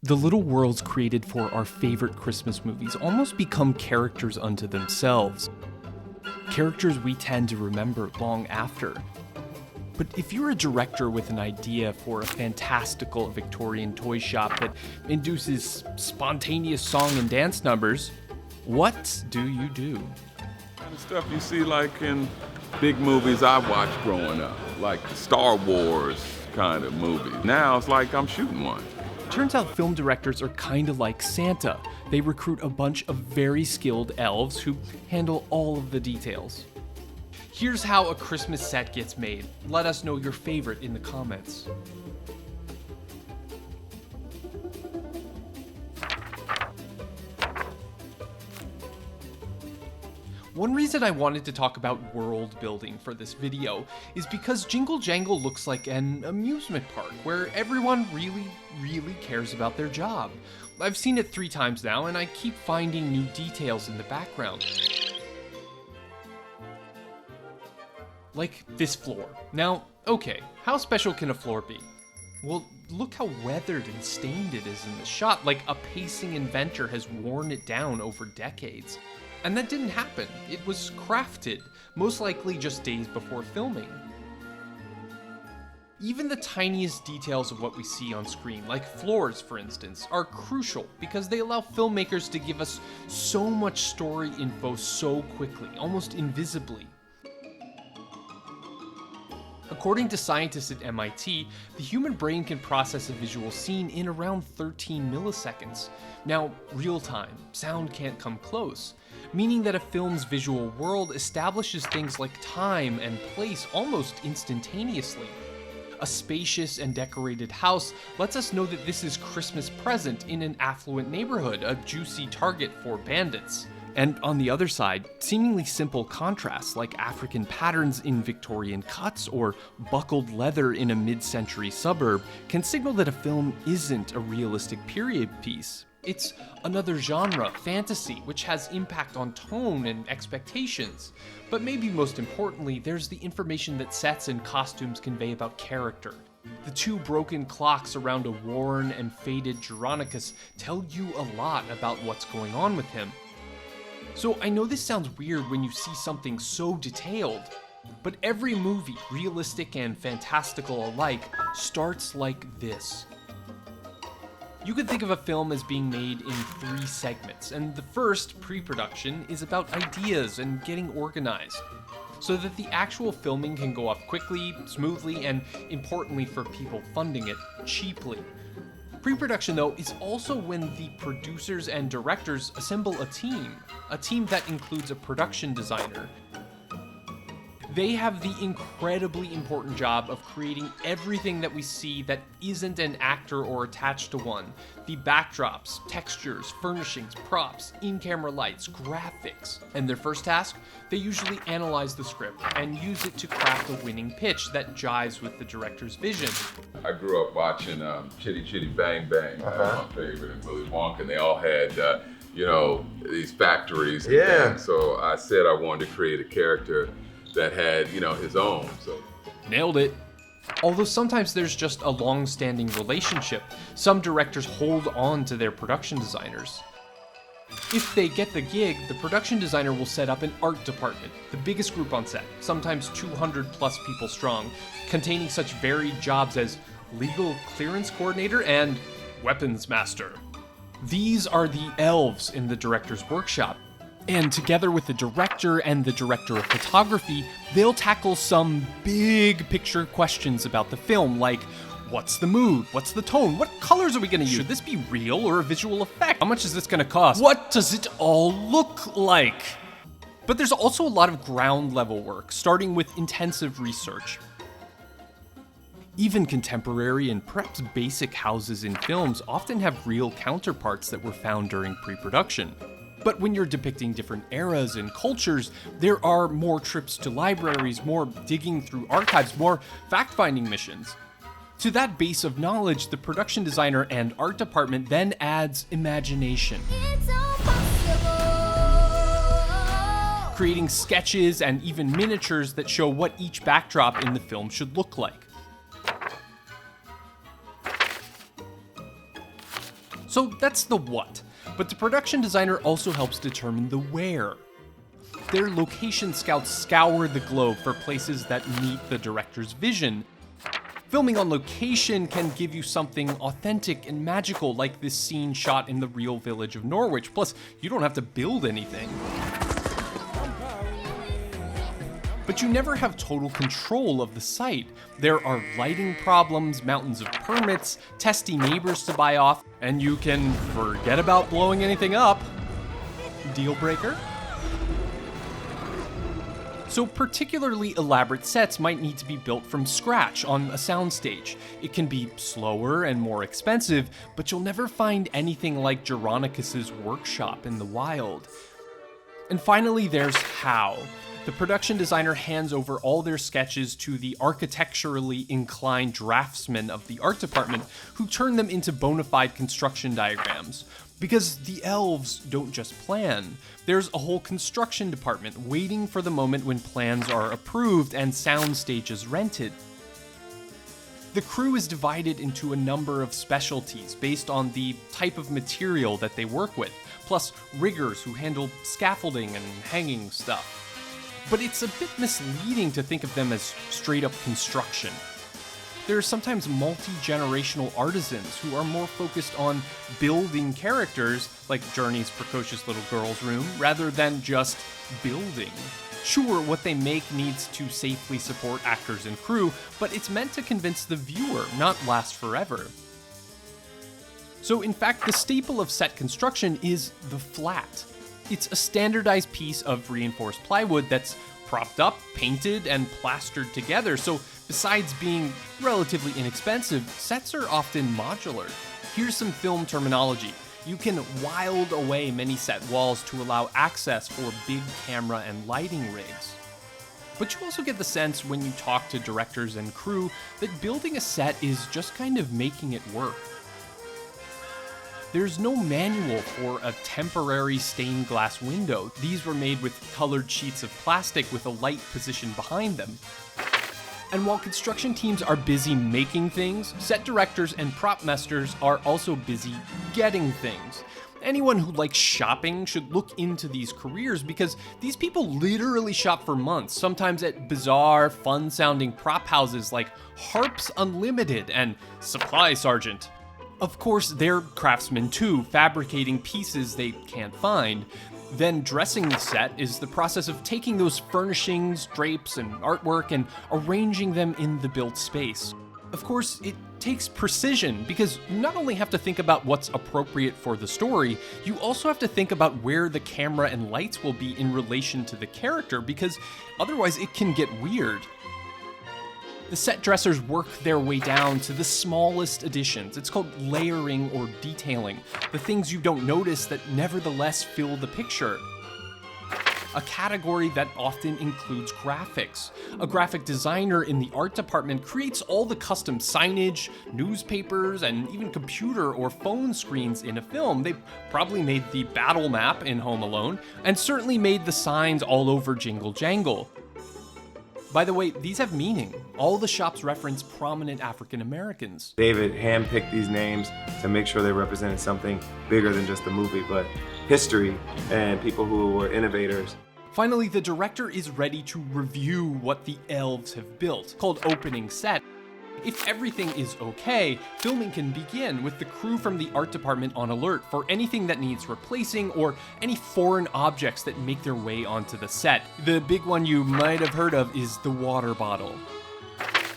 The little worlds created for our favorite Christmas movies almost become characters unto themselves. Characters we tend to remember long after. But if you're a director with an idea for a fantastical Victorian toy shop that induces spontaneous song and dance numbers, what do you do? Kind of stuff you see like in big movies I watched growing up, like the Star Wars kind of movies. Now it's like I'm shooting one. Turns out film directors are kind of like Santa. They recruit a bunch of very skilled elves who handle all of the details. Here's how a Christmas set gets made. Let us know your favorite in the comments. One reason I wanted to talk about world building for this video is because Jingle Jangle looks like an amusement park where everyone really cares about their job. I've seen it 3 times now and I keep finding new details in the background. Like this floor. Now, okay, how special can a floor be? Well, look how weathered and stained it is in the shot, like a pacing inventor has worn it down over decades. And that didn't happen. It was crafted, most likely just days before filming. Even the tiniest details of what we see on screen, like floors for instance, are crucial because they allow filmmakers to give us so much story info so quickly, almost invisibly. According to scientists at MIT, the human brain can process a visual scene in around 13 milliseconds. Now, real time, sound can't come close, meaning that a film's visual world establishes things like time and place almost instantaneously. A spacious and decorated house lets us know that this is Christmas present in an affluent neighborhood, a juicy target for bandits. And on the other side, seemingly simple contrasts like African patterns in Victorian cuts or buckled leather in a mid-century suburb can signal that a film isn't a realistic period piece. It's another genre, fantasy, which has impact on tone and expectations. But maybe most importantly, there's the information that sets and costumes convey about character. The 2 broken clocks around a worn and faded Geronicus tell you a lot about what's going on with him. So I know this sounds weird when you see something so detailed, but every movie, realistic and fantastical alike, starts like this. You could think of a film as being made in 3 segments, and the first, pre-production, is about ideas and getting organized, so that the actual filming can go off quickly, smoothly, and importantly for people funding it, cheaply. Pre-production, though, is also when the producers and directors assemble a team that includes a production designer. They have the incredibly important job of creating everything that we see that isn't an actor or attached to one. The backdrops, textures, furnishings, props, in-camera lights, graphics. And their first task? They usually analyze the script and use it to craft a winning pitch that jives with the director's vision. I grew up watching Chitty Chitty Bang Bang, that was my favorite, and Willy Wonka, and they all had, these factories. Yeah. So I said I wanted to create a character that had, his own. So Nailed it. Although sometimes there's just a long-standing relationship, some directors hold on to their production designers. If they get the gig, the production designer will set up an art department, the biggest group on set, sometimes 200 plus people strong, containing such varied jobs as legal clearance coordinator and weapons master. These are the elves in the director's workshop. And together with the director and the director of photography, they'll tackle some big picture questions about the film, like what's the mood? What's the tone? What colors are we gonna use? Should this be real or a visual effect? How much is this gonna cost? What does it all look like? But there's also a lot of ground level work, starting with intensive research. Even contemporary and perhaps basic houses in films often have real counterparts that were found during pre-production. But when you're depicting different eras and cultures, there are more trips to libraries, more digging through archives, more fact-finding missions. To that base of knowledge, the production designer and art department then adds imagination. Creating sketches and even miniatures that show what each backdrop in the film should look like. So that's the what, but the production designer also helps determine the where. Their location scouts scour the globe for places that meet the director's vision. Filming on location can give you something authentic and magical, like this scene shot in the real village of Norwich. Plus, you don't have to build anything. But you never have total control of the site. There are lighting problems, mountains of permits, testy neighbors to buy off, and you can forget about blowing anything up. Deal breaker? So particularly elaborate sets might need to be built from scratch on a soundstage. It can be slower and more expensive, but you'll never find anything like Geronicus's workshop in the wild. And finally, there's how. The production designer hands over all their sketches to the architecturally inclined draftsmen of the art department, who turn them into bona fide construction diagrams. Because the elves don't just plan. There's a whole construction department waiting for the moment when plans are approved and sound stages rented. The crew is divided into a number of specialties based on the type of material that they work with, plus riggers who handle scaffolding and hanging stuff. But it's a bit misleading to think of them as straight up construction. There are sometimes multi-generational artisans who are more focused on building characters, like Journey's precocious little girl's room, rather than just building. Sure, what they make needs to safely support actors and crew, but it's meant to convince the viewer, not last forever. So in fact, the staple of set construction is the flat. It's a standardized piece of reinforced plywood that's propped up, painted, and plastered together, so besides being relatively inexpensive, sets are often modular. Here's some film terminology. You can wild away many set walls to allow access for big camera and lighting rigs. But you also get the sense when you talk to directors and crew that building a set is just kind of making it work. There's no manual for a temporary stained glass window. These were made with colored sheets of plastic with a light positioned behind them. And while construction teams are busy making things, set directors and prop masters are also busy getting things. Anyone who likes shopping should look into these careers because these people literally shop for months, sometimes at bizarre, fun-sounding prop houses like Harps Unlimited and Supply Sergeant. Of course, they're craftsmen too, fabricating pieces they can't find. Then dressing the set is the process of taking those furnishings, drapes, and artwork and arranging them in the built space. Of course, it takes precision because you not only have to think about what's appropriate for the story, you also have to think about where the camera and lights will be in relation to the character because otherwise it can get weird. The set dressers work their way down to the smallest additions. It's called layering or detailing, the things you don't notice that nevertheless fill the picture. A category that often includes graphics. A graphic designer in the art department creates all the custom signage, newspapers, and even computer or phone screens in a film. They probably made the battle map in Home Alone, and certainly made the signs all over Jingle Jangle. By the way, these have meaning. All the shops reference prominent African Americans. David handpicked these names to make sure they represented something bigger than just the movie, but history and people who were innovators. Finally, the director is ready to review what the elves have built, called opening set. If everything is okay, filming can begin with the crew from the art department on alert for anything that needs replacing or any foreign objects that make their way onto the set. The big one you might have heard of is the water bottle.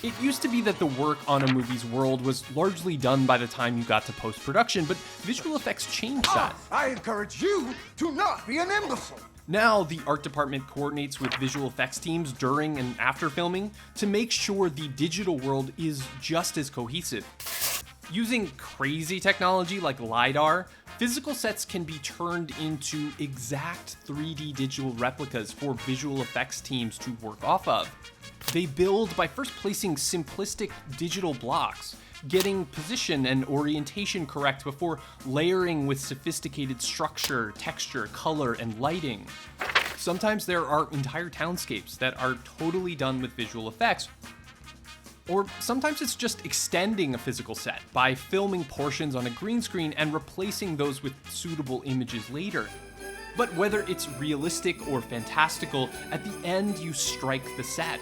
It used to be that the work on a movie's world was largely done by the time you got to post-production, but visual effects changed that. I encourage you to not be an imbecile. Now, the art department coordinates with visual effects teams during and after filming to make sure the digital world is just as cohesive. Using crazy technology like LiDAR, physical sets can be turned into exact 3D digital replicas for visual effects teams to work off of. They build by first placing simplistic digital blocks, getting position and orientation correct before layering with sophisticated structure, texture, color, and lighting. Sometimes there are entire townscapes that are totally done with visual effects. Or sometimes it's just extending a physical set by filming portions on a green screen and replacing those with suitable images later. But whether it's realistic or fantastical, at the end you strike the set.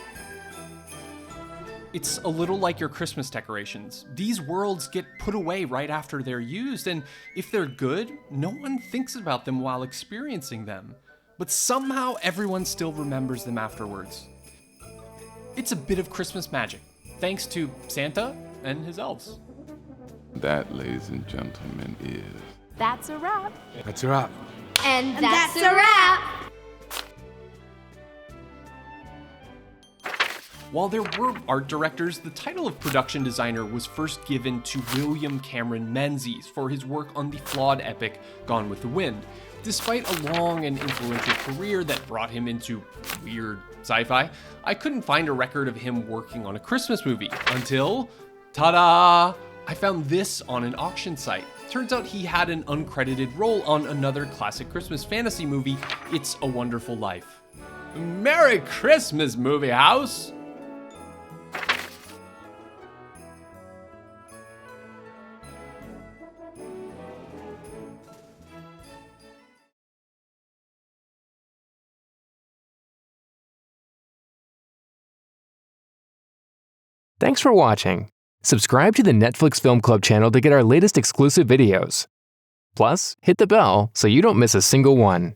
It's a little like your Christmas decorations. These worlds get put away right after they're used, and if they're good, no one thinks about them while experiencing them. But somehow everyone still remembers them afterwards. It's a bit of Christmas magic, thanks to Santa and his elves. That, ladies and gentlemen, is... That's a wrap. That's a wrap. And that's a wrap. While there were art directors, the title of production designer was first given to William Cameron Menzies for his work on the flawed epic Gone with the Wind. Despite a long and influential career that brought him into weird sci-fi, I couldn't find a record of him working on a Christmas movie until, ta-da! I found this on an auction site. Turns out he had an uncredited role on another classic Christmas fantasy movie, It's a Wonderful Life. Merry Christmas, movie house! Thanks for watching. Subscribe to the Netflix Film Club channel to get our latest exclusive videos. Plus, hit the bell so you don't miss a single one.